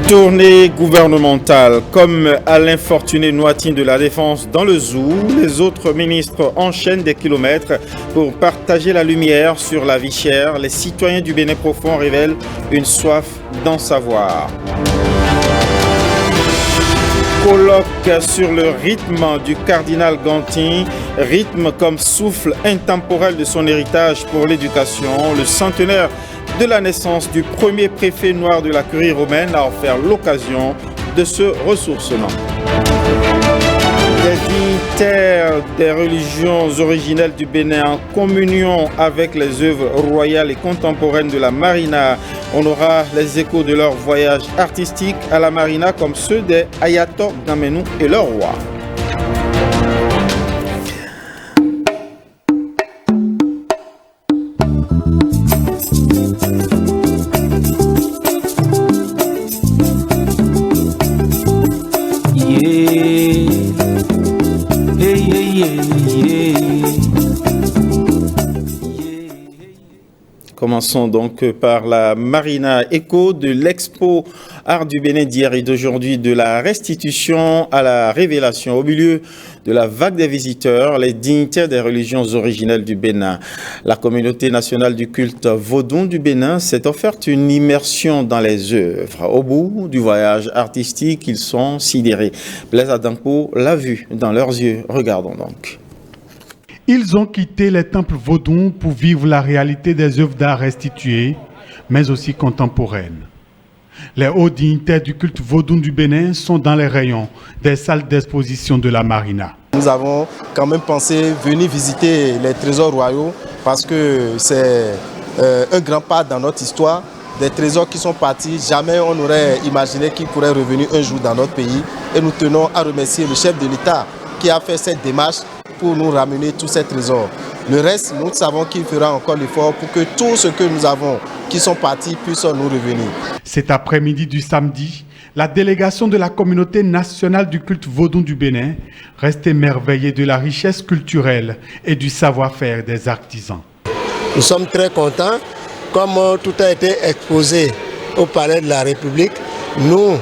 Tournée gouvernementale. Comme Alain Fortuné Noatine de la Défense dans le Zou, les autres ministres enchaînent des kilomètres pour partager la lumière sur la vie chère. Les citoyens du Bénin profond révèlent une soif d'en savoir. Colloque sur le rythme du cardinal Gantin, rythme comme souffle intemporel de son héritage pour l'éducation. Le centenaire de la naissance du premier préfet noir de la Curie romaine a offert l'occasion de ce ressourcement. Les dignitaires des religions originelles du Bénin en communion avec les œuvres royales et contemporaines de la Marina. On aura les échos de leur voyage artistique à la Marina comme ceux des Ayato Gamenou et leur roi. Commençons donc par la Marina, écho de l'expo Art du Bénin d'hier et d'aujourd'hui, de la restitution à la révélation. Au milieu de la vague des visiteurs, les dignitaires des religions originelles du Bénin. La communauté nationale du culte vaudou du Bénin s'est offerte une immersion dans les œuvres. Au bout du voyage artistique, ils sont sidérés. Blaise Adampo l'a vu dans leurs yeux. Regardons donc. Ils ont quitté les temples vaudous pour vivre la réalité des œuvres d'art restituées, mais aussi contemporaines. Les hauts dignitaires du culte vaudou du Bénin sont dans les rayons des salles d'exposition de la Marina. Nous avons quand même pensé venir visiter les trésors royaux parce que c'est un grand pas dans notre histoire. Des trésors qui sont partis, jamais on n'aurait imaginé qu'ils pourraient revenir un jour dans notre pays. Et nous tenons à remercier le chef de l'État qui a fait cette démarche pour nous ramener tous ces trésors. Le reste, nous savons qu'il fera encore l'effort pour que tout ce que nous avons qui sont partis puissent nous revenir. Cet après-midi du samedi, la délégation de la communauté nationale du culte vaudou du Bénin reste émerveillée de la richesse culturelle et du savoir-faire des artisans. Nous sommes très contents. Comme tout a été exposé au Palais de la République, nous,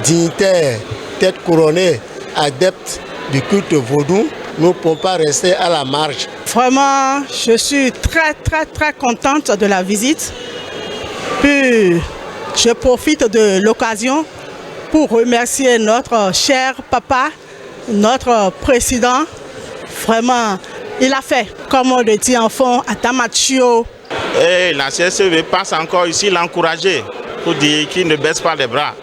dignitaires, têtes couronnées, adeptes du culte vaudou, nous ne pouvons pas rester à la marge. Vraiment, je suis très contente de la visite. Puis, je profite de l'occasion pour remercier notre cher papa, notre président. Vraiment, il a fait, comme on le dit en fond, à Tamachio. Et la CSV passe encore ici l'encourager pour dire qu'il ne baisse pas les bras.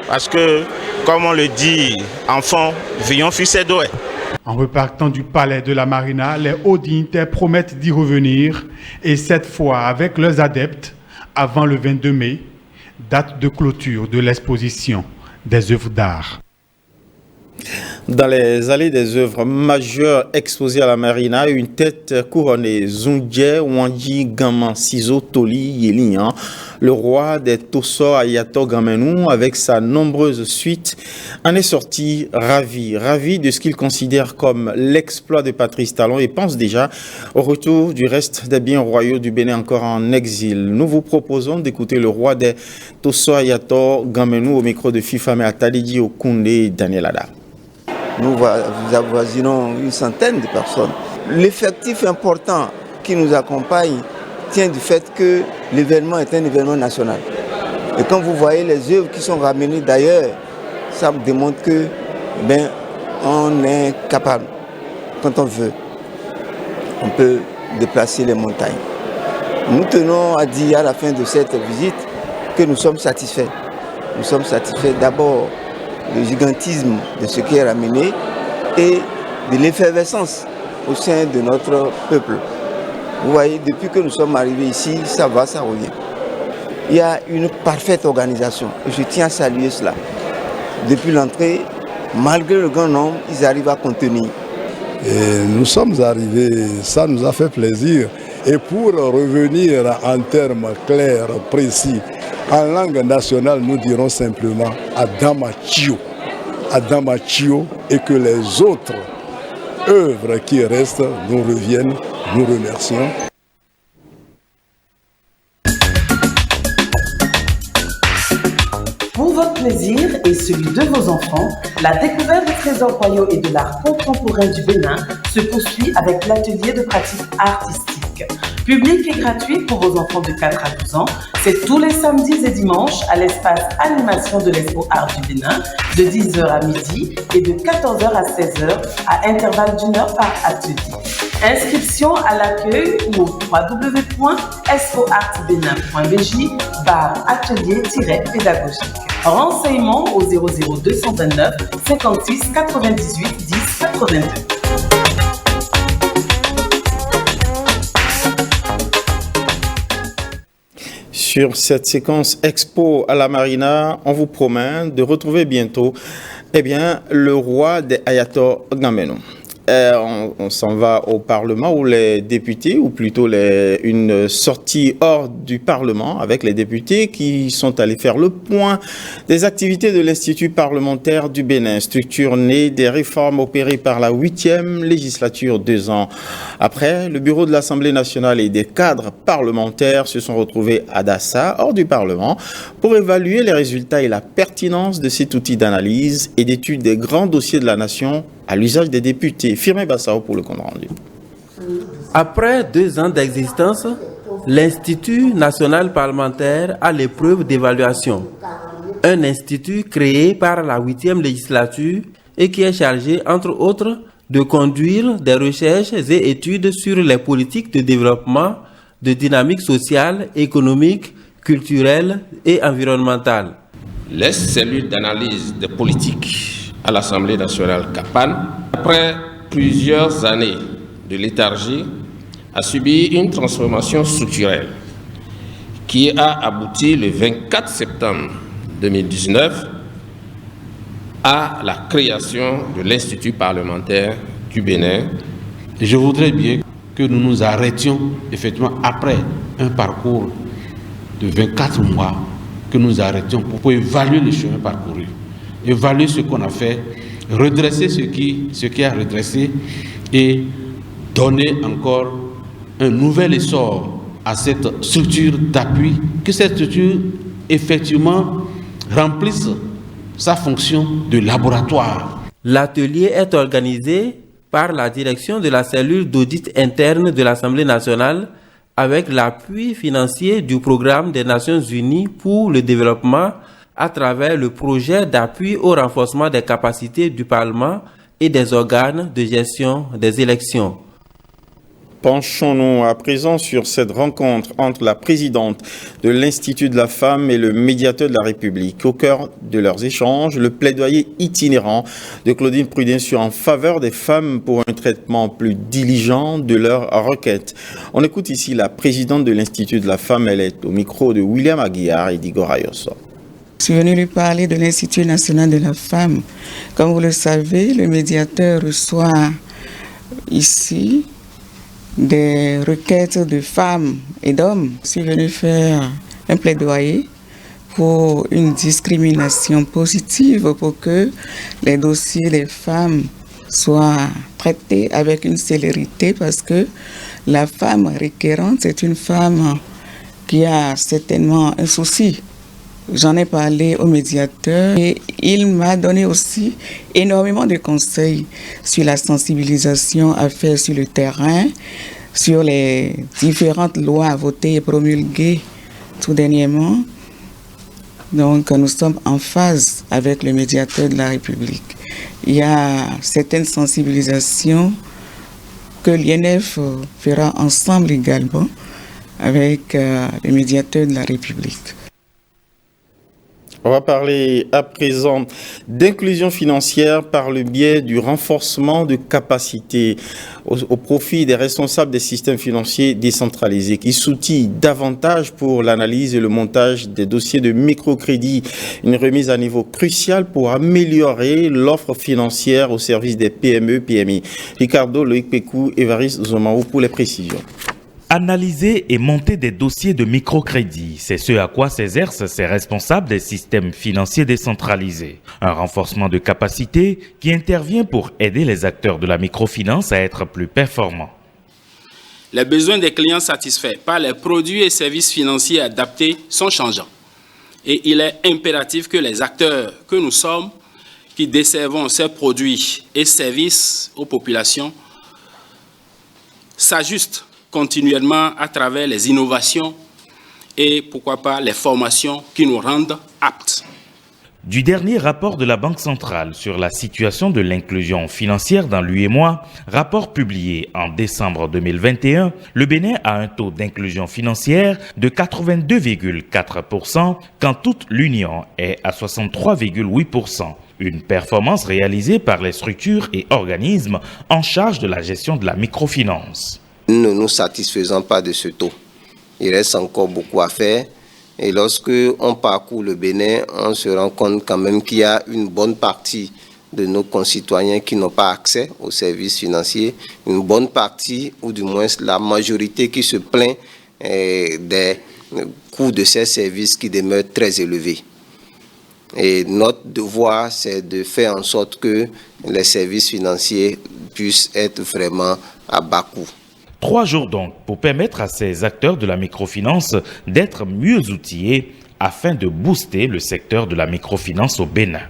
Parce que, comme on le dit en fond, veillons fils et doué. En repartant du palais de la Marina, les hauts dignitaires promettent d'y revenir, et cette fois avec leurs adeptes, avant le 22 mai, date de clôture de l'exposition des œuvres d'art. Dans les allées des œuvres majeures exposées à la Marina, une tête couronnée, Zungye Wanji Gaman Sizo Toli Yelian, le roi des Tosso Ayato Gamenou, avec sa nombreuse suite, en est sorti ravi de ce qu'il considère comme l'exploit de Patrice Talon et pense déjà au retour du reste des biens royaux du Bénin encore en exil. Nous vous proposons d'écouter le roi des Tosso Ayato Gamenou au micro de Fifame Atalidi Okunde et Daniel Ada. Nous avoisinons une centaine de personnes. L'effectif important qui nous accompagne tient du fait que l'événement est un événement national. Et quand vous voyez les œuvres qui sont ramenées d'ailleurs, ça démontre que on est capable, quand on veut, on peut déplacer les montagnes. Nous tenons à dire à la fin de cette visite que nous sommes satisfaits. Nous sommes satisfaits d'abord du gigantisme de ce qui est ramené et de l'effervescence au sein de notre peuple. Vous voyez, depuis que nous sommes arrivés ici, ça va, ça revient. Il y a une parfaite organisation et je tiens à saluer cela. Depuis l'entrée, malgré le grand nombre, ils arrivent à contenir. Et nous sommes arrivés, ça nous a fait plaisir. Et pour revenir en termes clairs, précis, en langue nationale, nous dirons simplement Adamachio. Adamachio, et que les autres œuvres qui restent nous reviennent. Nous remercions. Vous votre plaisir et celui de vos enfants, la découverte des trésors royaux et de l'art contemporain du Bénin se poursuit avec l'atelier de pratique artistique. Public et gratuit pour vos enfants de 4 à 12 ans, c'est tous les samedis et dimanches à l'espace animation de l'Expo Art du Bénin de 10h à midi et de 14h à 16h à intervalle d'1 heure par atelier. Inscription à l'accueil ou au www.expoartbénin.bj/atelier-pédagogique. Renseignements au 00229 56 98 10 82. Sur cette séquence Expo à la Marina, on vous promet de retrouver bientôt le roi des Ayato Gamenon. On s'en va au Parlement où les députés, ou plutôt une sortie hors du Parlement avec les députés qui sont allés faire le point des activités de l'Institut parlementaire du Bénin, structure née des réformes opérées par la 8e législature 2 ans après. Le bureau de l'Assemblée nationale et des cadres parlementaires se sont retrouvés à Dassa, hors du Parlement, pour évaluer les résultats et la pertinence de cet outil d'analyse et d'étude des grands dossiers de la nation à l'usage des députés. Firmin Bassao pour le compte rendu. Après 2 ans d'existence, l'Institut national parlementaire a l'épreuve d'évaluation. Un institut créé par la 8e législature et qui est chargé, entre autres, de conduire des recherches et études sur les politiques de développement, de dynamique sociale, économique, culturelle et environnementale. Les cellules d'analyse des politiques à l'Assemblée nationale CAPAN, après plusieurs années de léthargie, a subi une transformation structurelle qui a abouti le 24 septembre 2019 à la création de l'Institut parlementaire du Bénin. Et je voudrais bien que nous nous arrêtions effectivement après un parcours de 24 mois, que nous arrêtions pour évaluer le chemin parcouru. Évaluer ce qu'on a fait, redresser ce qui a redressé et donner encore un nouvel essor à cette structure d'appui, que cette structure effectivement remplisse sa fonction de laboratoire. L'atelier est organisé par la direction de la cellule d'audit interne de l'Assemblée nationale avec l'appui financier du programme des Nations Unies pour le développement à travers le projet d'appui au renforcement des capacités du Parlement et des organes de gestion des élections. Penchons-nous à présent sur cette rencontre entre la présidente de l'Institut de la femme et le médiateur de la République. Au cœur de leurs échanges, le plaidoyer itinérant de Claudine Prudencio en faveur des femmes pour un traitement plus diligent de leurs requêtes. On écoute ici la présidente de l'Institut de la femme. Elle est au micro de William Aguiar et d'Igor Ayoso. Je suis venu lui parler de l'Institut national de la femme. Comme vous le savez, le médiateur reçoit ici des requêtes de femmes et d'hommes. Je suis venu faire un plaidoyer pour une discrimination positive pour que les dossiers des femmes soient traités avec une célérité parce que la femme requérante, c'est une femme qui a certainement un souci. J'en ai parlé au médiateur et il m'a donné aussi énormément de conseils sur la sensibilisation à faire sur le terrain, sur les différentes lois votées et promulguées tout dernièrement. Donc nous sommes en phase avec le médiateur de la République. Il y a certaines sensibilisations que l'INF fera ensemble également avec le médiateur de la République. On va parler à présent d'inclusion financière par le biais du renforcement de capacités au profit des responsables des systèmes financiers décentralisés qui s'outillent davantage pour l'analyse et le montage des dossiers de microcrédit. Une remise à niveau cruciale pour améliorer l'offre financière au service des PME, PMI. Ricardo Loïc Pécou, Évariste Zomaou pour les précisions. Analyser et monter des dossiers de microcrédit, c'est ce à quoi s'exercent ces responsables des systèmes financiers décentralisés. Un renforcement de capacité qui intervient pour aider les acteurs de la microfinance à être plus performants. Les besoins des clients satisfaits par les produits et services financiers adaptés sont changeants. Et il est impératif que les acteurs que nous sommes, qui desservons ces produits et services aux populations, s'ajustent continuellement à travers les innovations et pourquoi pas les formations qui nous rendent aptes. Du dernier rapport de la Banque centrale sur la situation de l'inclusion financière dans l'UEMOA, rapport publié en décembre 2021, le Bénin a un taux d'inclusion financière de 82,4% quand toute l'Union est à 63,8%. Une performance réalisée par les structures et organismes en charge de la gestion de la microfinance. Nous ne nous satisfaisons pas de ce taux. Il reste encore beaucoup à faire. Et lorsque on parcourt le Bénin, on se rend compte quand même qu'il y a une bonne partie de nos concitoyens qui n'ont pas accès aux services financiers, une bonne partie, ou du moins la majorité qui se plaint des coûts de ces services qui demeurent très élevés. Et notre devoir, c'est de faire en sorte que les services financiers puissent être vraiment à bas coût. 3 jours donc pour permettre à ces acteurs de la microfinance d'être mieux outillés afin de booster le secteur de la microfinance au Bénin.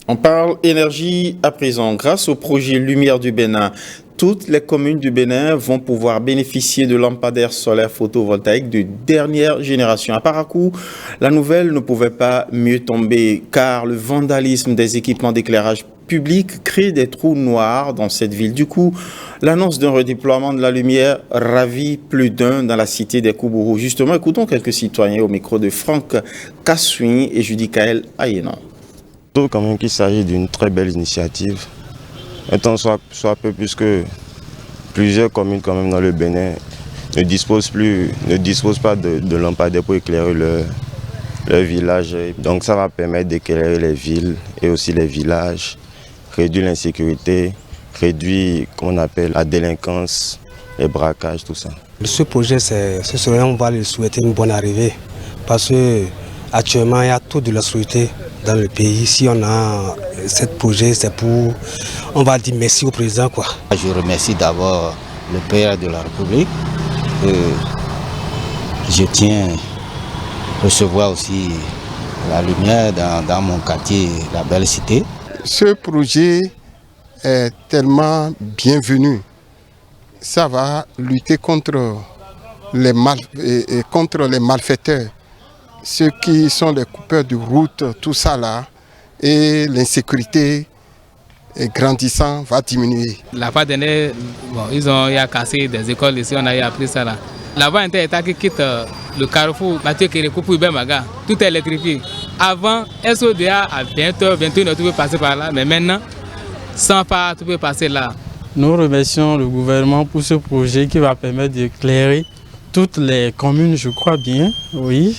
On parle énergie à présent. Grâce au projet Lumière du Bénin, toutes les communes du Bénin vont pouvoir bénéficier de lampadaires solaires photovoltaïques de dernière génération. À Parakou, la nouvelle ne pouvait pas mieux tomber car le vandalisme des équipements d'éclairage public crée des trous noirs dans cette ville. Du coup, l'annonce d'un redéploiement de la lumière ravit plus d'un dans la cité des Koubourou. Justement, écoutons quelques citoyens au micro de Franck Kassoui et Judicaël Ayenan. Je trouve quand même qu'il s'agit d'une très belle initiative. Tant soit peu plus que plusieurs communes quand même dans le Bénin ne disposent pas de lampadaires pour éclairer leur village. Donc ça va permettre d'éclairer les villes et aussi les villages, réduire l'insécurité, réduire qu'on appelle la délinquance, les braquages, tout ça. Ce projet, on va lui souhaiter une bonne arrivée parce qu'actuellement il y a toute de la sécurité dans le pays. Si on a ce projet, c'est pour, on va dire merci au président, quoi. Je remercie d'abord le père de la République. Je tiens à recevoir aussi la lumière dans mon quartier, la belle cité. Ce projet est tellement bienvenu. Ça va lutter contre les malfaiteurs, ceux qui sont les coupeurs de route, tout ça là, et l'insécurité grandissant va diminuer. La fois dernière, ils ont cassé des écoles ici, on a appris ça là. La voie inter-État qui quitte le carrefour Mathieu Kérékou pour Ibemaga, tout est électrifié. Avant, SODA à 20h, 21h, tu peux passer par là, mais maintenant, sans pas, tu peux passer là. Nous remercions le gouvernement pour ce projet qui va permettre d'éclairer toutes les communes, je crois bien, oui.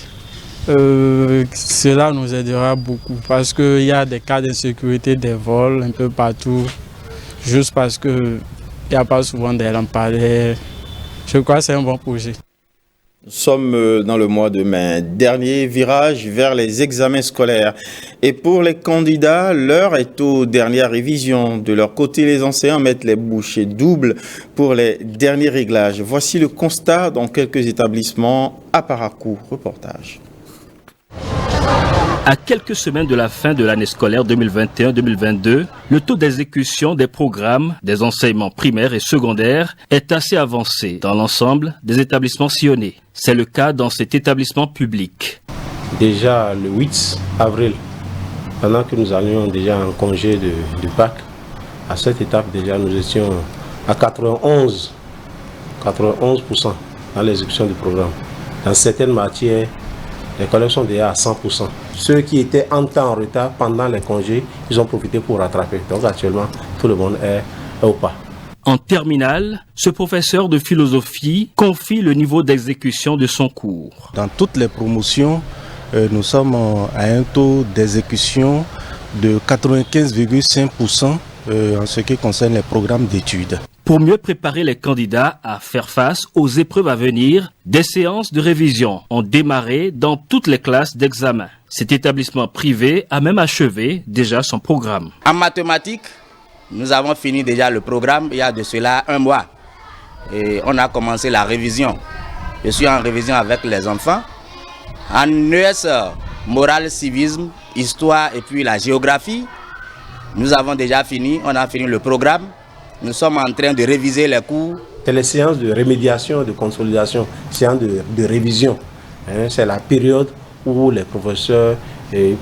Cela nous aidera beaucoup parce qu'il y a des cas d'insécurité, des vols un peu partout, juste parce qu'il n'y a pas souvent des lampadaires. Je crois que c'est un bon projet. Nous sommes dans le mois de mai, dernier virage vers les examens scolaires. Et pour les candidats, l'heure est aux dernières révisions. De leur côté, les enseignants mettent les bouchées doubles pour les derniers réglages. Voici le constat dans quelques établissements à Parakou. Reportage. À quelques semaines de la fin de l'année scolaire 2021-2022, le taux d'exécution des programmes des enseignements primaires et secondaires est assez avancé dans l'ensemble des établissements sillonnés. C'est le cas dans cet établissement public. Déjà le 8 avril, pendant que nous allions déjà en congé de Pâques, à cette étape déjà nous étions à 91% dans l'exécution du programme. Dans certaines matières, les collègues sont déjà à 100%. Ceux qui étaient en temps en retard pendant les congés, ils ont profité pour rattraper. Donc actuellement, tout le monde est au pas. En terminale, ce professeur de philosophie confie le niveau d'exécution de son cours. Dans toutes les promotions, nous sommes à un taux d'exécution de 95,5% en ce qui concerne les programmes d'études. Pour mieux préparer les candidats à faire face aux épreuves à venir, des séances de révision ont démarré dans toutes les classes d'examen. Cet établissement privé a même achevé déjà son programme. En mathématiques, nous avons fini déjà le programme il y a de cela 1 mois. Et on a commencé la révision. Je suis en révision avec les enfants. En ES, morale, civisme, histoire et puis la géographie. Nous avons déjà fini, on a fini le programme. Nous sommes en train de réviser les cours. C'est les séances de rémédiation, de consolidation, séances de révision. C'est la période où les professeurs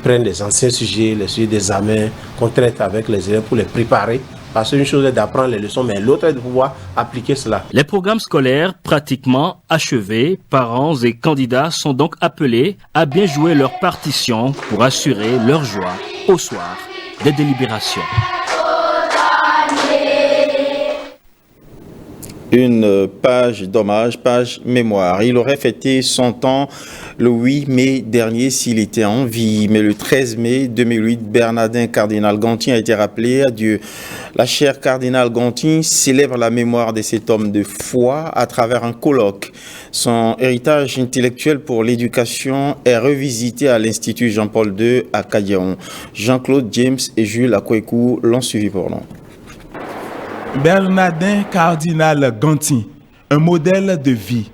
prennent les anciens sujets, les sujets d'examen, qu'on traite avec les élèves pour les préparer. Parce qu'une chose est d'apprendre les leçons, mais l'autre est de pouvoir appliquer cela. Les programmes scolaires pratiquement achevés, parents et candidats sont donc appelés à bien jouer leur partition pour assurer leur joie au soir des délibérations. Une page d'hommage, page mémoire. Il aurait fêté 100 ans le 8 mai dernier s'il était en vie. Mais le 13 mai 2008, Bernardin Cardinal Gantin a été rappelé à Dieu. La chaire Cardinal Gantin célèbre la mémoire de cet homme de foi à travers un colloque. Son héritage intellectuel pour l'éducation est revisité à l'Institut Jean-Paul II à Kadiaon. Jean-Claude James et Jules Akwekou l'ont suivi pour nous. Bernardin Cardinal Gantin, un modèle de vie,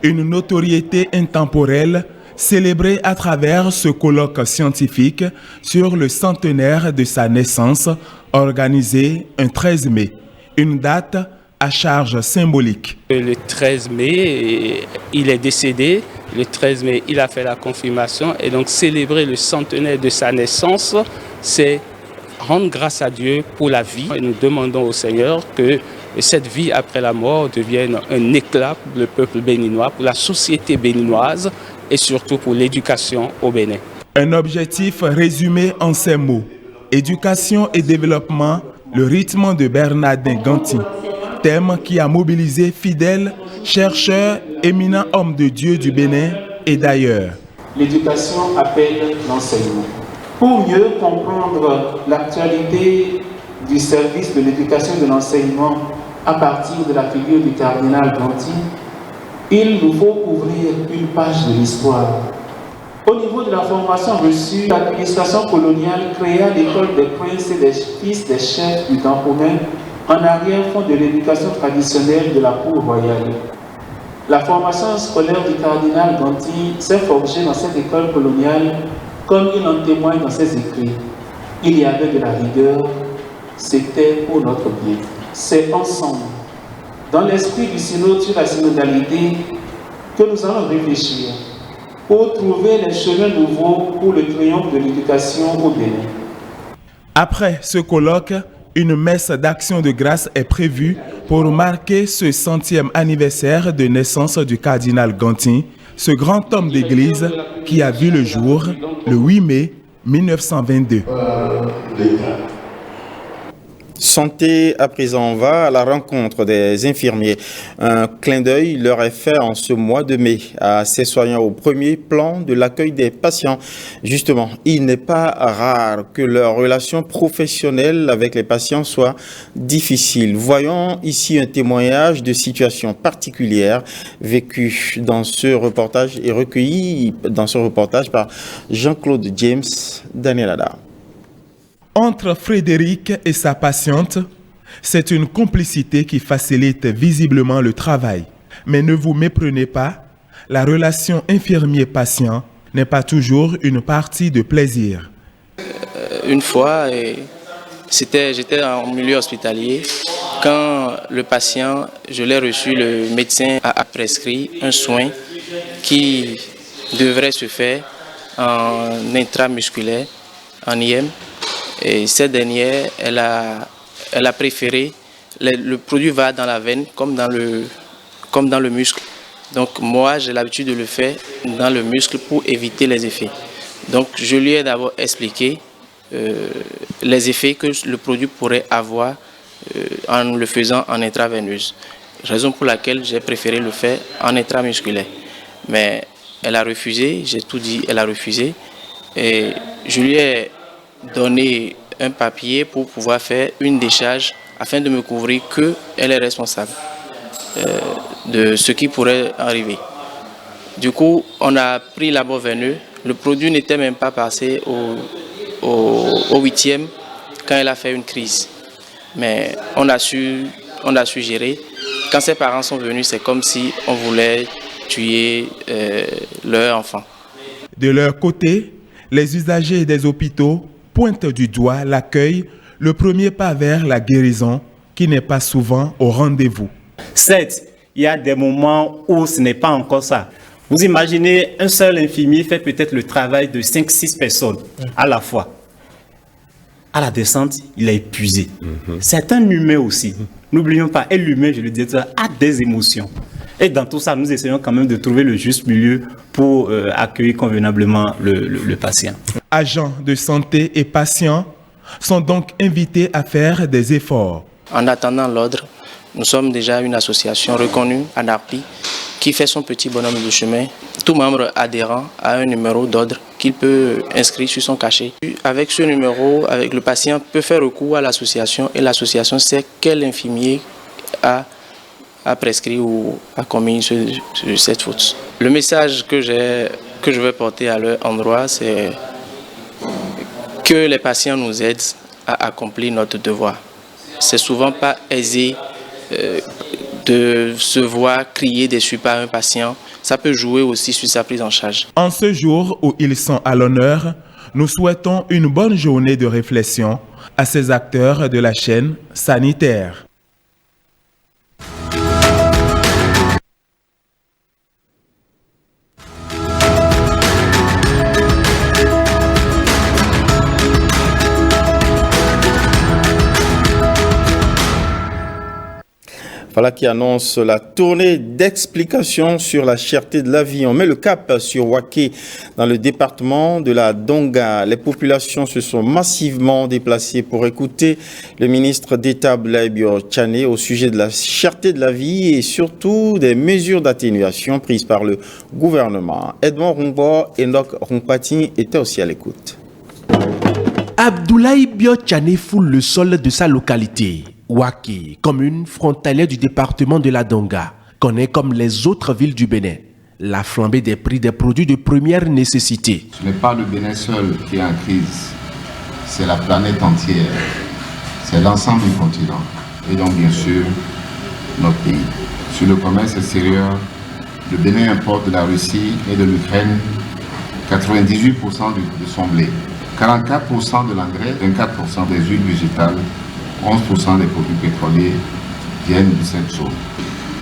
une notoriété intemporelle célébrée à travers ce colloque scientifique sur le centenaire de sa naissance, organisé un 13 mai, une date à charge symbolique. Le 13 mai, il est décédé. Le 13 mai, il a fait la confirmation. Et donc, célébrer le centenaire de sa naissance, c'est rendre grâce à Dieu pour la vie. Et nous demandons au Seigneur que cette vie après la mort devienne un éclat pour le peuple béninois, pour la société béninoise et surtout pour l'éducation au Bénin. Un objectif résumé en ces mots. Éducation et développement, le rythme de Bernardin Gantin. Thème qui a mobilisé fidèles, chercheurs, éminents hommes de Dieu du Bénin et d'ailleurs. L'éducation appelle l'enseignement. Pour mieux comprendre l'actualité du service de l'éducation et de l'enseignement à partir de la figure du cardinal Gantin, il nous faut ouvrir une page de l'histoire. Au niveau de la formation reçue, l'administration coloniale créa l'école des princes et des fils des chefs du Campomain en arrière-fond de l'éducation traditionnelle de la cour royale. La formation scolaire du cardinal Gantin s'est forgée dans cette école coloniale comme il en témoigne dans ses écrits. Il y avait de la rigueur, c'était pour notre bien. C'est ensemble, dans l'esprit du synode sur la synodalité, que nous allons réfléchir pour trouver les chemins nouveaux pour le triomphe de l'éducation au Bénin. Après ce colloque, une messe d'action de grâce est prévue pour marquer ce 100e anniversaire de naissance du cardinal Gantin, ce grand homme d'église qui a vu le jour le 8 mai 1922. Santé, à présent, on va à la rencontre des infirmiers. Un clin d'œil leur est fait en ce mois de mai à ces soignants au premier plan de l'accueil des patients. Justement, il n'est pas rare que leur relation professionnelle avec les patients soit difficile. Voyons ici un témoignage de situation particulière vécue dans ce reportage et recueilli dans ce reportage par Jean-Claude James, Daniel Ada. Entre Frédéric et sa patiente, c'est une complicité qui facilite visiblement le travail. Mais ne vous méprenez pas, la relation infirmier-patient n'est pas toujours une partie de plaisir. Une fois, j'étais en milieu hospitalier. Quand le patient, je l'ai reçu, le médecin a prescrit un soin qui devrait se faire en intramusculaire, en IM. Et cette dernière, elle a préféré, le produit va dans la veine comme dans le muscle. Donc moi, j'ai l'habitude de le faire dans le muscle pour éviter les effets. Donc je lui ai d'abord expliqué les effets que le produit pourrait avoir en le faisant en intraveineuse. Raison pour laquelle j'ai préféré le faire en intramusculaire. Mais elle a refusé, j'ai tout dit, elle a refusé. Et je lui ai donné un papier pour pouvoir faire une décharge afin de me couvrir qu'elle est responsable de ce qui pourrait arriver. Du coup, on a pris l'abord veineux. Le produit n'était même pas passé au 8e quand elle a fait une crise. Mais on a su gérer. Quand ses parents sont venus, c'est comme si on voulait tuer leur enfant. De leur côté, Les usagers des hôpitaux pointent du doigt l'accueil, le premier pas vers la guérison qui n'est pas souvent au rendez-vous. Certes, il y a des moments où ce n'est pas encore ça. Vous imaginez, un seul infirmier fait peut-être le travail de 5-6 personnes à la fois. À la descente, il est épuisé. C'est un humain aussi. N'oublions pas, et l'humain, je le disais, a des émotions. Et dans tout ça, nous essayons quand même de trouver le juste milieu pour accueillir convenablement le patient. Agents de santé et patients sont donc invités à faire des efforts. En attendant l'ordre, nous sommes déjà une association reconnue, ANARPI, qui fait son petit bonhomme de chemin. Tout membre adhérent a un numéro d'ordre qu'il peut inscrire sur son cachet. Avec ce numéro, le patient peut faire recours à l'association et l'association sait quel infirmier a prescrit ou a commis cette faute. Le message que je vais porter à leur endroit, c'est que les patients nous aident à accomplir notre devoir. C'est souvent pas aisé de se voir crier dessus par un patient. Ça peut jouer aussi sur sa prise en charge. En ce jour où ils sont à l'honneur, nous souhaitons une bonne journée de réflexion à ces acteurs de la chaîne sanitaire. Voilà qui annonce la tournée d'explications sur la cherté de la vie. On met le cap sur Waké dans le département de la Donga. Les populations se sont massivement déplacées pour écouter le ministre d'État Blaise Bio-Tchané au sujet de la cherté de la vie et surtout des mesures d'atténuation prises par le gouvernement. Edmond Rumbo et Enoch Rumpati étaient aussi à l'écoute. Abdoulaye Bio-Tchané foule le sol de sa localité. Waké, commune frontalière du département de la Donga, connaît comme les autres villes du Bénin la flambée des prix des produits de première nécessité. Ce n'est pas le Bénin seul qui est en crise, c'est la planète entière, c'est l'ensemble du continent et donc bien sûr notre pays. Sur le commerce extérieur, le Bénin importe de la Russie et de l'Ukraine 98% de son blé, 44% de l'engrais, 24% des huiles végétales, 11% des produits pétroliers viennent de cette zone.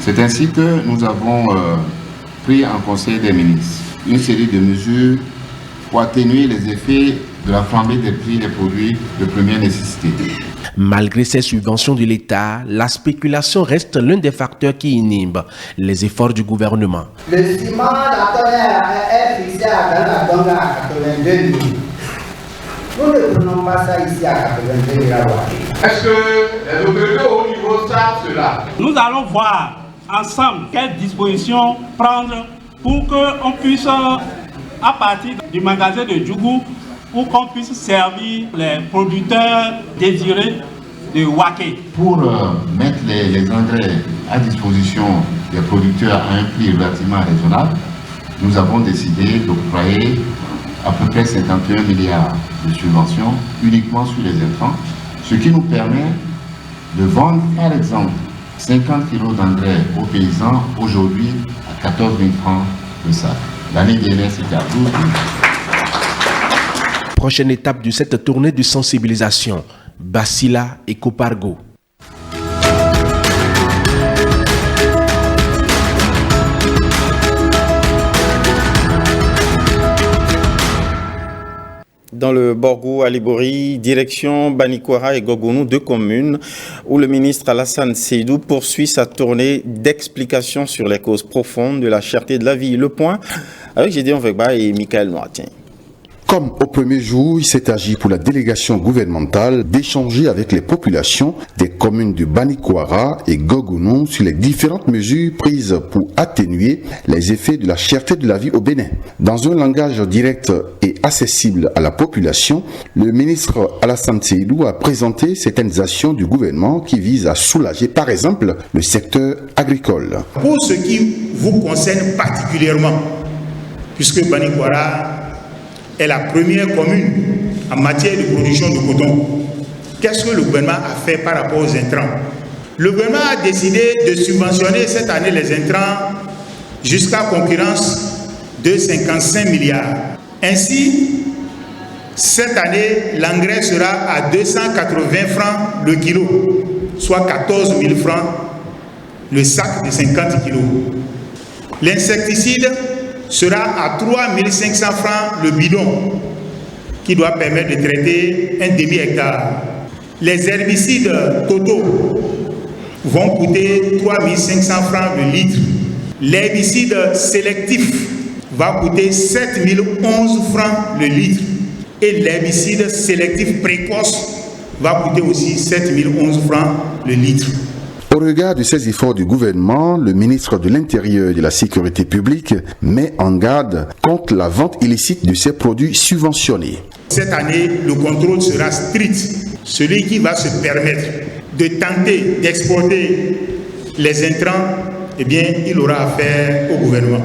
C'est ainsi que nous avons pris en Conseil des ministres une série de mesures pour atténuer les effets de la flambée des prix des produits de première nécessité. Malgré ces subventions de l'État, la spéculation reste l'un des facteurs qui inhibe les efforts du gouvernement. Le ciment, la tonnerre est fixé à 82 000. Nous ne prenons pas ça ici à 82 000. Est-ce que les autorités au niveau savent cela? Nous allons voir ensemble quelles dispositions prendre pour qu'on puisse, à partir du magasin de Djougou, pour qu'on puisse servir les producteurs désirés de Waké. Pour mettre les engrais à disposition des producteurs à un prix relativement raisonnable, nous avons décidé d'octroyer à peu près 51 milliards de subventions uniquement sur les intrants, ce qui nous permet de vendre par exemple 50 kg d'engrais aux paysans aujourd'hui à 14 000 francs le sac. L'année dernière c'était à 12 000. Prochaine étape de cette tournée de sensibilisation, Basila et Copargo. Dans le Borgou Alibori, direction Banikwara et Gogounou, deux communes, où le ministre Alassane Seydou poursuit sa tournée d'explication sur les causes profondes de la cherté de la vie. Le point avec Gédéon Vegba et Michael Noirtien. Comme au premier jour, il s'est agi pour la délégation gouvernementale d'échanger avec les populations des communes de Banikwara et Gogounou sur les différentes mesures prises pour atténuer les effets de la cherté de la vie au Bénin. Dans un langage direct et accessible à la population, le ministre Alassane Seydou a présenté certaines actions du gouvernement qui visent à soulager par exemple le secteur agricole. Pour ce qui vous concerne particulièrement, puisque Banikwara est la première commune en matière de production de coton. Qu'est-ce que le gouvernement a fait par rapport aux intrants? Le gouvernement a décidé de subventionner cette année les intrants jusqu'à concurrence de 55 milliards. Ainsi, Cette année, l'engrais sera à 280 francs le kilo, soit 14 000 francs le sac de 50 kilos. L'insecticide sera à 3 500 francs le bidon, qui doit permettre de traiter un demi-hectare. Les herbicides totaux vont coûter 3 500 francs le litre. L'herbicide sélectif va coûter 7 011 francs le litre. Et l'herbicide sélectif précoce va coûter aussi 7 011 francs le litre. Au regard de ces efforts du gouvernement, le ministre de l'Intérieur et de la Sécurité publique met en garde contre la vente illicite de ces produits subventionnés. Cette année, le contrôle sera strict. Celui qui va se permettre de tenter d'exporter les intrants, eh bien, il aura affaire au gouvernement.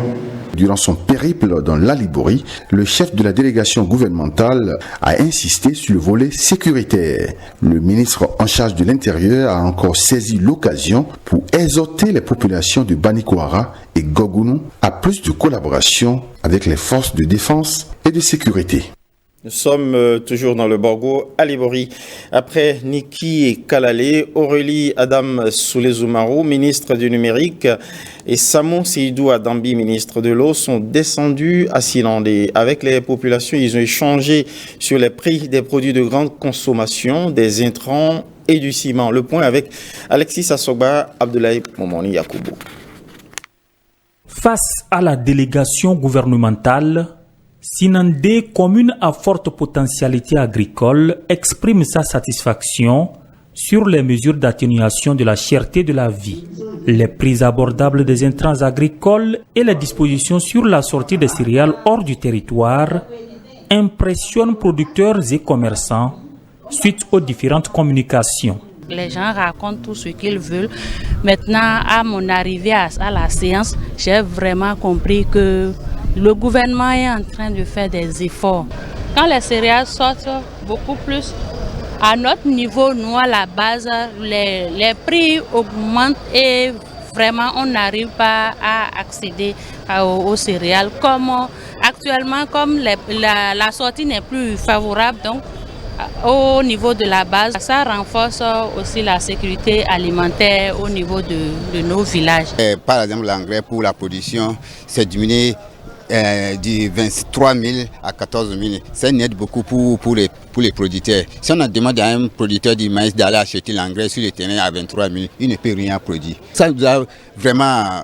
Durant son périple dans l'Alibouri, le chef de la délégation gouvernementale a insisté sur le volet sécuritaire. Le ministre en charge de l'Intérieur a encore saisi l'occasion pour exhorter les populations de Banikwara et Gogounou à plus de collaboration avec les forces de défense et de sécurité. Nous sommes toujours dans le Borgo Alibouri. Après Niki et Kalale, Aurélie Adam Soulezoumarou, ministre du numérique, et Samon Seydou Adambi, ministre de l'eau, sont descendus à Silandé. Avec les populations, ils ont échangé sur les prix des produits de grande consommation, des intrants et du ciment. Le point avec Alexis Assogba, Abdoulaye Momoni Yakoubou. Face à la délégation gouvernementale, Sinandé, commune à forte potentialité agricole, exprime sa satisfaction sur les mesures d'atténuation de la cherté de la vie, les prix abordables des intrants agricoles et les dispositions sur la sortie des céréales hors du territoire impressionnent producteurs et commerçants suite aux différentes communications. Les gens racontent tout ce qu'ils veulent. Maintenant, à mon arrivée à la séance, j'ai vraiment compris que le gouvernement est en train de faire des efforts. Quand les céréales sortent beaucoup plus, à notre niveau, nous à la base, les prix augmentent et vraiment on n'arrive pas à accéder aux céréales. Actuellement, comme la sortie n'est plus favorable, donc au niveau de la base, ça renforce aussi la sécurité alimentaire au niveau de nos villages. Par exemple, l'engrais pour la production s'est diminué de 23 000 à 14 000. Ça n'aide beaucoup pour les producteurs. Si on demande à un producteur du maïs d'aller acheter l'engrais sur le terrain à 23 000, il ne peut rien produire. Ça nous a vraiment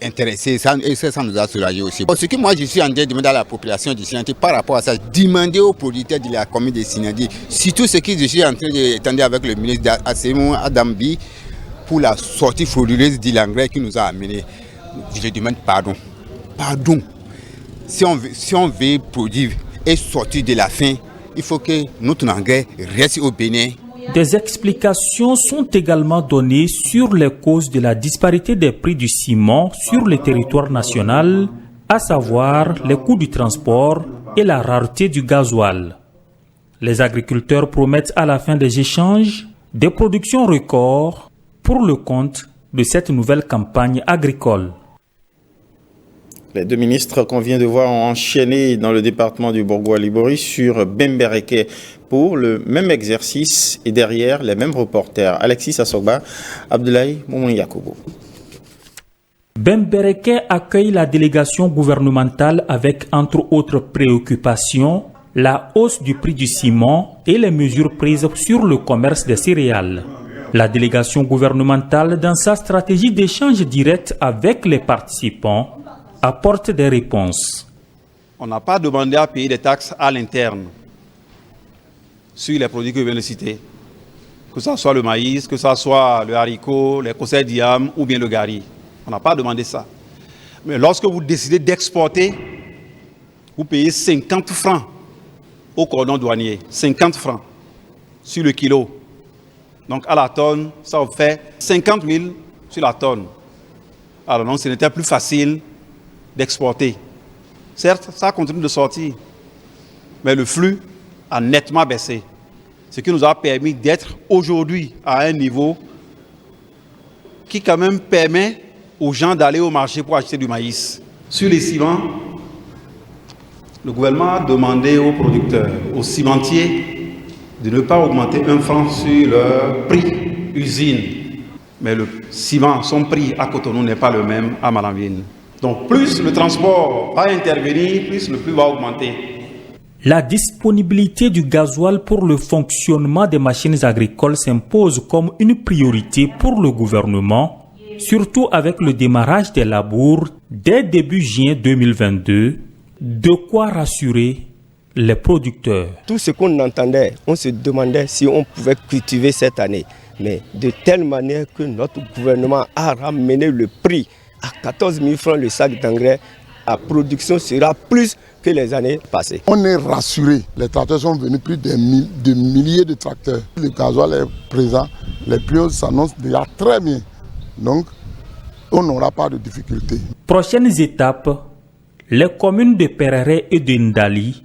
intéressé et ça nous a soulagé aussi. Ce que moi je suis en train de demander à la population de Sinandé par rapport à ça, demander aux producteurs de la commune de Sinandé, surtout ce que je suis en train d'étendre avec le ministre Assemou Adambi pour la sortie frauduleuse de l'engrais qui nous a amené. Je demande pardon. Pardon. Si on veut produire et sortir de la faim, il faut que notre engrais reste au Bénin. Des explications sont également données sur les causes de la disparité des prix du ciment sur le territoire national, à savoir les coûts du transport et la rareté du gasoil. Les agriculteurs promettent à la fin des échanges des productions records pour le compte de cette nouvelle campagne agricole. Les deux ministres qu'on vient de voir ont enchaîné dans le département du Borgo-Alibouri sur Bembereke pour le même exercice et derrière les mêmes reporters. Alexis Assogba, Abdoulaye Momoni Yakoubou. Bembereke accueille la délégation gouvernementale avec entre autres préoccupations la hausse du prix du ciment et les mesures prises sur le commerce des céréales. La délégation gouvernementale, dans sa stratégie d'échange direct avec les participants, apporte des réponses. On n'a pas demandé à payer des taxes à l'interne sur les produits que je viens de citer, que ce soit le maïs, que ce soit le haricot, les conseils d'IAM ou bien le gari. On n'a pas demandé ça. Mais lorsque vous décidez d'exporter, vous payez 50 francs au cordon douanier, 50 francs sur le kilo. Donc à la tonne, ça vous fait 50 000 sur la tonne. Alors donc ce n'était plus facile d'exporter. Certes, ça continue de sortir, mais le flux a nettement baissé. Ce qui nous a permis d'être aujourd'hui à un niveau qui quand même permet aux gens d'aller au marché pour acheter du maïs. Sur les ciments, Le gouvernement a demandé aux producteurs, aux cimentiers, de ne pas augmenter 1 franc sur leur prix usine. Mais le ciment, son prix à Cotonou n'est pas le même à Malanville. Donc plus le transport va intervenir, plus le prix va augmenter. La disponibilité du gasoil pour le fonctionnement des machines agricoles s'impose comme une priorité pour le gouvernement, surtout avec le démarrage des labours dès début juin 2022. De quoi rassurer les producteurs. Tout ce qu'on entendait, on se demandait si on pouvait cultiver cette année. Mais de telle manière que notre gouvernement a ramené le prix à 14 000 francs le sac d'engrais, la production sera plus que les années passées. On est rassuré. Les tracteurs sont venus, plus de milliers de tracteurs. Le gasoil est présent, les prix s'annoncent déjà très bien. Donc, on n'aura pas de difficultés. Prochaines étapes, les communes de Perere et de Ndali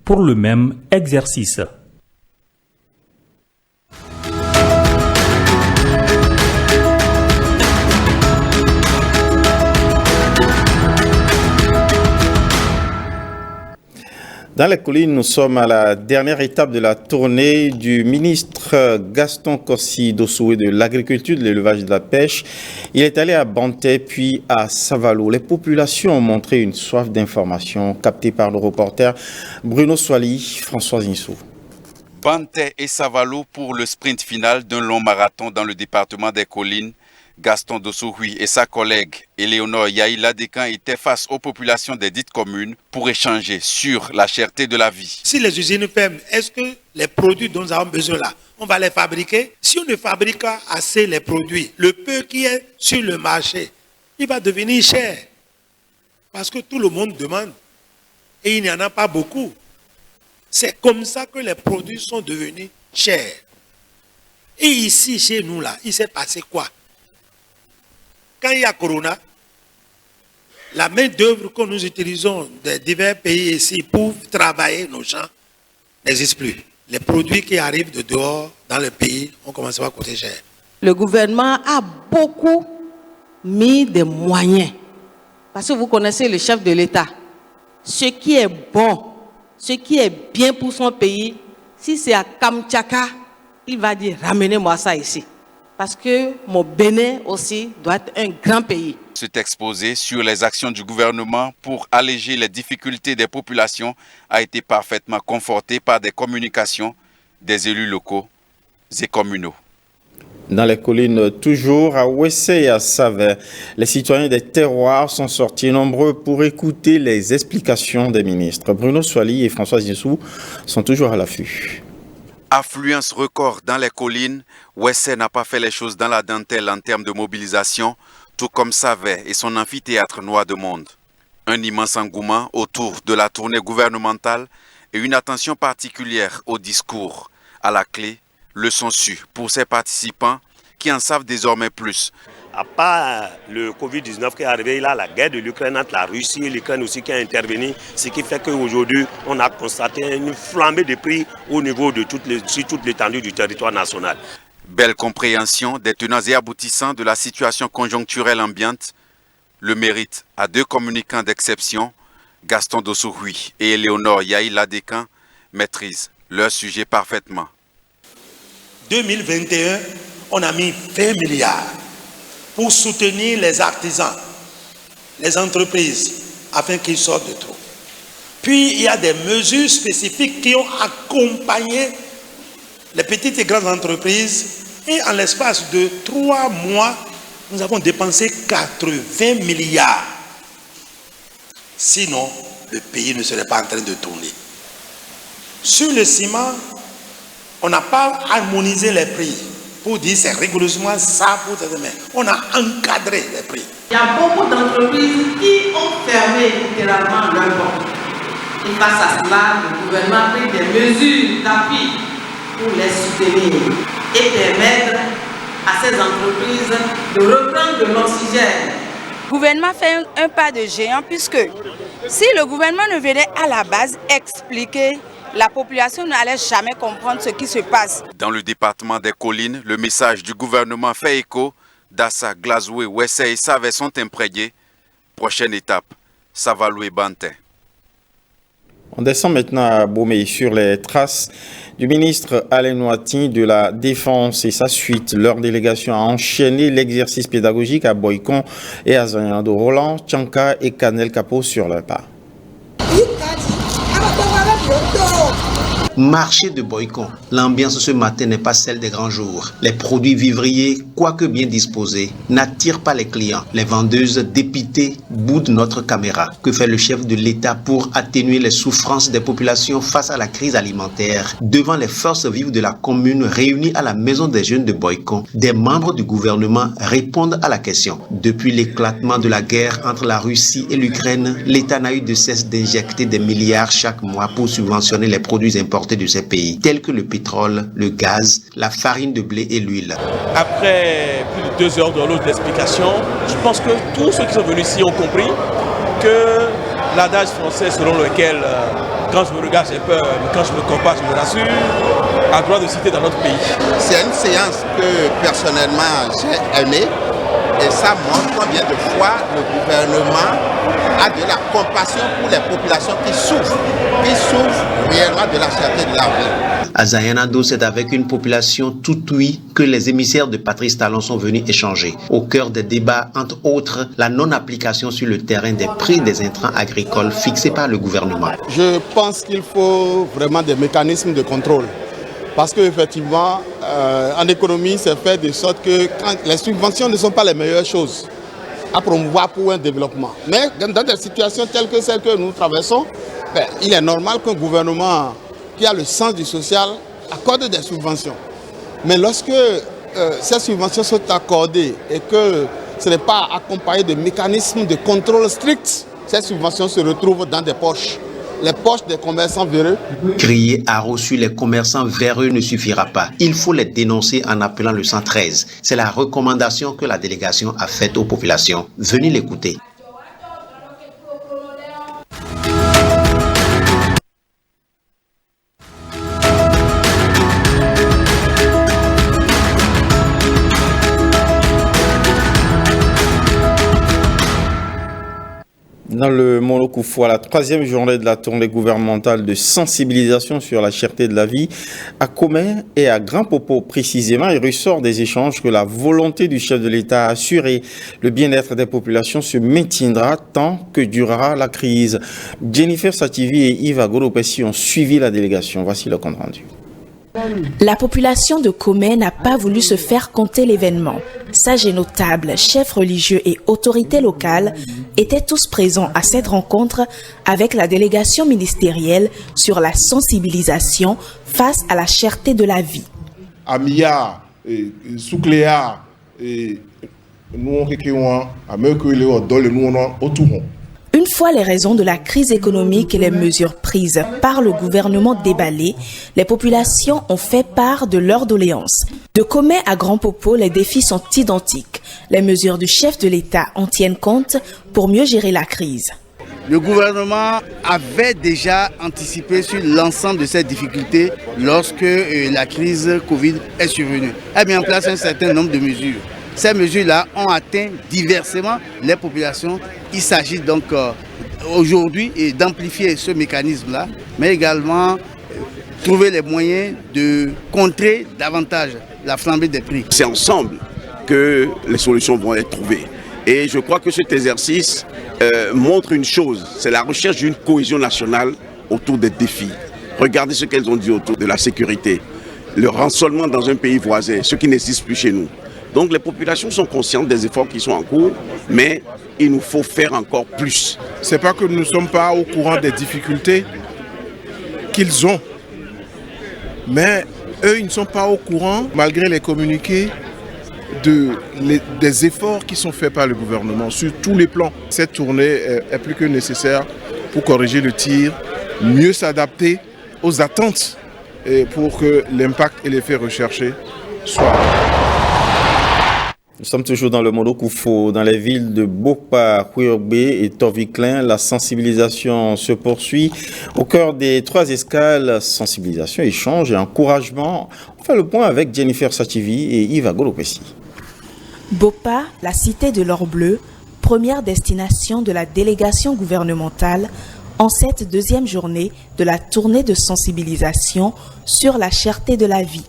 pour le même exercice. Dans les collines, nous sommes à la dernière étape de la tournée du ministre Gaston Kossi Dossoé de l'agriculture, de l'élevage et de la pêche. Il est allé à Banté puis à Savalo. Les populations ont montré une soif d'information captée par le reporter Bruno Soali, Françoise Nissou. Banté et Savalo pour le sprint final d'un long marathon dans le département des collines. Gaston Dossoui et sa collègue Éléonore Yaïla-Descamps étaient face aux populations des dites communes pour échanger sur la cherté de la vie. Si les usines ferment, est-ce que les produits dont nous avons besoin là, on va les fabriquer? Si on ne fabrique pas assez les produits, le peu qui est sur le marché, il va devenir cher. Parce que tout le monde demande. Et il n'y en a pas beaucoup. C'est comme ça que les produits sont devenus chers. Et ici, chez nous là, il s'est passé quoi? Quand il y a Corona, la main-d'œuvre que nous utilisons des divers pays ici pour travailler nos champs n'existe plus. Les produits qui arrivent de dehors dans le pays ont commencé à coûter cher. Le gouvernement a beaucoup mis des moyens. Parce que vous connaissez le chef de l'État. Ce qui est bon, ce qui est bien pour son pays, si c'est à Kamtchaka, il va dire ramenez-moi ça ici. Parce que mon Bénin aussi doit être un grand pays. Cet exposé sur les actions du gouvernement pour alléger les difficultés des populations a été parfaitement conforté par des communications des élus locaux et communaux. Dans les collines, toujours à Ouessé et à Savè, les citoyens des terroirs sont sortis nombreux pour écouter les explications des ministres. Bruno Soali et Françoise Nissou sont toujours à l'affût. Affluence record dans les collines, Ouessé n'a pas fait les choses dans la dentelle en termes de mobilisation, tout comme Savè et son amphithéâtre Noir de Monde. Un immense engouement autour de la tournée gouvernementale et une attention particulière au discours. À la clé, leçon sûre pour ces participants qui en savent désormais plus. À part le Covid-19 qui est arrivé, là, la guerre de l'Ukraine entre la Russie et l'Ukraine aussi qui a intervenu, ce qui fait qu'aujourd'hui, on a constaté une flambée de prix au niveau de sur toute l'étendue du territoire national. Belle compréhension des tenants et aboutissants de la situation conjoncturelle ambiante. Le mérite à deux communicants d'exception, Gaston Dossoui et Éléonore Yaïla-Descamps, maîtrisent leur sujet parfaitement. 2021, on a mis 20 milliards pour soutenir les artisans, les entreprises, afin qu'ils sortent de trop. Puis, il y a des mesures spécifiques qui ont accompagné les petites et grandes entreprises. Et en l'espace de 3 mois, nous avons dépensé 80 milliards. Sinon, le pays ne serait pas en train de tourner. Sur le ciment, on n'a pas harmonisé les prix pour dire c'est rigoureusement ça pour te demain. On a encadré les prix. Il y a beaucoup d'entreprises qui ont fermé littéralement leur porte. Et face à cela, le gouvernement a pris des mesures d'appui pour les soutenir et permettre à ces entreprises de reprendre de l'oxygène. Le gouvernement fait un pas de géant puisque si le gouvernement ne venait à la base expliquer, la population n'allait jamais comprendre ce qui se passe. Dans le département des collines, le message du gouvernement fait écho. Dassa, Glazoué, Ouessé et Savè sont imprégnés. Prochaine étape, Savalo et Banté. On descend maintenant à Bomé sur les traces du ministre Alain Ouattine de la Défense et sa suite. Leur délégation a enchaîné l'exercice pédagogique à Boycon et à Zanyando. Roland, Tchanka et Canel Capo sur leur pas. Marché de Boycon. L'ambiance ce matin n'est pas celle des grands jours. Les produits vivriers, quoique bien disposés, n'attirent pas les clients. Les vendeuses dépitées boudent notre caméra. Que fait le chef de l'État pour atténuer les souffrances des populations face à la crise alimentaire? Devant les forces vives de la commune réunies à la Maison des Jeunes de Boycon, des membres du gouvernement répondent à la question. Depuis l'éclatement de la guerre entre la Russie et l'Ukraine, l'État n'a eu de cesse d'injecter des milliards chaque mois pour subventionner les produits importés de ces pays, tels que le pétrole, le gaz, la farine de blé et l'huile. Après plus de 2 heures de l'autre d'explication, je pense que tous ceux qui sont venus ici ont compris que l'adage français selon lequel quand je me regarde j'ai peur, mais quand je me compare je me rassure, a droit de citer dans notre pays. C'est une séance que personnellement j'ai aimée et ça montre combien de fois le gouvernement a de la compassion pour les populations qui souffrent réellement de la cherté de la vie. À Zayanado, c'est avec une population toute ouïe que les émissaires de Patrice Talon sont venus échanger. Au cœur des débats, entre autres, la non-application sur le terrain des prix des intrants agricoles fixés par le gouvernement. Je pense qu'il faut vraiment des mécanismes de contrôle. Parce qu'effectivement, en économie, c'est fait de sorte que quand les subventions ne sont pas les meilleures choses à promouvoir pour un développement. Mais dans des situations telles que celles que nous traversons, il est normal qu'un gouvernement qui a le sens du social accorde des subventions. Mais lorsque ces subventions sont accordées et que ce n'est pas accompagné de mécanismes de contrôle stricts, ces subventions se retrouvent dans des poches. Les poches des commerçants véreux. Crier à reçu les commerçants véreux ne suffira pas. Il faut les dénoncer en appelant le 113. C'est la recommandation que la délégation a faite aux populations. Venez l'écouter. Dans le Molokoufou, à la 3e journée de la tournée gouvernementale de sensibilisation sur la cherté de la vie, à Comé et à Grand Popo précisément, il ressort des échanges que la volonté du chef de l'État à assurer le bien-être des populations se maintiendra tant que durera la crise. Jennifer Sativi et Yves Agoropessi ont suivi la délégation. Voici le compte rendu. La population de Comé n'a pas voulu se faire compter l'événement. Sages et notables, chefs religieux et autorités locales étaient tous présents à cette rencontre avec la délégation ministérielle sur la sensibilisation face à la cherté de la vie. Amia, Soukléa, nous Une fois les raisons de la crise économique et les mesures prises par le gouvernement déballées, les populations ont fait part de leurs doléances. De Comé à Grand Popo, les défis sont identiques. Les mesures du chef de l'État en tiennent compte pour mieux gérer la crise. Le gouvernement avait déjà anticipé sur l'ensemble de ces difficultés lorsque la crise Covid est survenue. Elle a mis en place un certain nombre de mesures. Ces mesures-là ont atteint diversement les populations. Il s'agit donc aujourd'hui d'amplifier ce mécanisme-là, mais également trouver les moyens de contrer davantage la flambée des prix. C'est ensemble que les solutions vont être trouvées. Et je crois que cet exercice montre une chose, c'est la recherche d'une cohésion nationale autour des défis. Regardez ce qu'elles ont dit autour de la sécurité, le rançonnement dans un pays voisin, ce qui n'existe plus chez nous. Donc les populations sont conscientes des efforts qui sont en cours, mais il nous faut faire encore plus. Ce n'est pas que nous ne sommes pas au courant des difficultés qu'ils ont, mais eux, ils ne sont pas au courant, malgré les communiqués, des efforts qui sont faits par le gouvernement sur tous les plans. Cette tournée est plus que nécessaire pour corriger le tir, mieux s'adapter aux attentes et pour que l'impact et l'effet recherché soient. Nous sommes toujours dans le Molokoufou, dans les villes de Bopa, Kouyobe et Torviklin. La sensibilisation se poursuit. Au cœur des 3 escales, sensibilisation, échange et encouragement. On fait le point avec Jennifer Sativi et Yves Agoropessi. Bopa, la cité de l'or bleu, première destination de la délégation gouvernementale, en cette deuxième journée de la tournée de sensibilisation sur la cherté de la vie.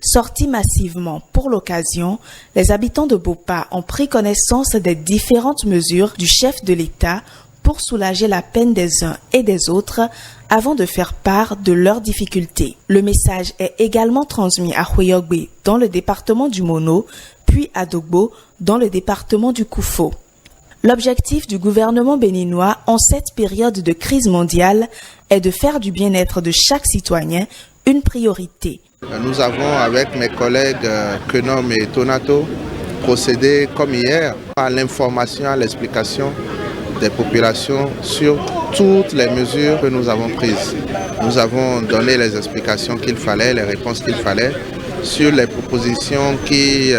Sortis massivement pour l'occasion, les habitants de Bopa ont pris connaissance des différentes mesures du chef de l'État pour soulager la peine des uns et des autres avant de faire part de leurs difficultés. Le message est également transmis à Houeyogbe dans le département du Mono, puis à Dogbo dans le département du Koufo. L'objectif du gouvernement béninois en cette période de crise mondiale est de faire du bien-être de chaque citoyen une priorité. Nous avons, avec mes collègues Kenom et Tonato, procédé comme hier à l'information, à l'explication des populations sur toutes les mesures que nous avons prises. Nous avons donné les explications qu'il fallait, les réponses qu'il fallait sur les propositions qui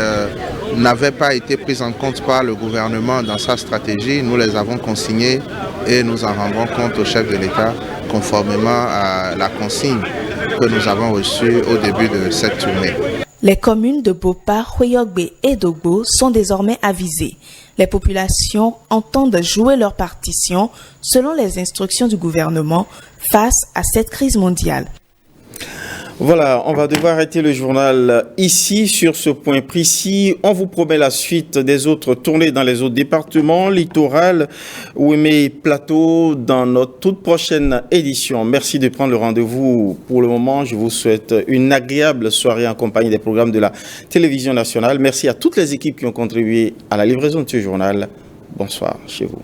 n'avaient pas été prises en compte par le gouvernement dans sa stratégie. Nous les avons consignées et nous en rendrons compte au chef de l'État conformément à la consigne que nous avons reçue au début de cette tournée. Les communes de Bopa, Houeyogbe et Dogbo sont désormais avisées. Les populations entendent jouer leur partition selon les instructions du gouvernement face à cette crise mondiale. Voilà, on va devoir arrêter le journal ici sur ce point précis. On vous promet la suite des autres tournées dans les autres départements, littoral, Ouémé, Plateau, dans notre toute prochaine édition. Merci de prendre le rendez-vous pour le moment. Je vous souhaite une agréable soirée en compagnie des programmes de la télévision nationale. Merci à toutes les équipes qui ont contribué à la livraison de ce journal. Bonsoir chez vous.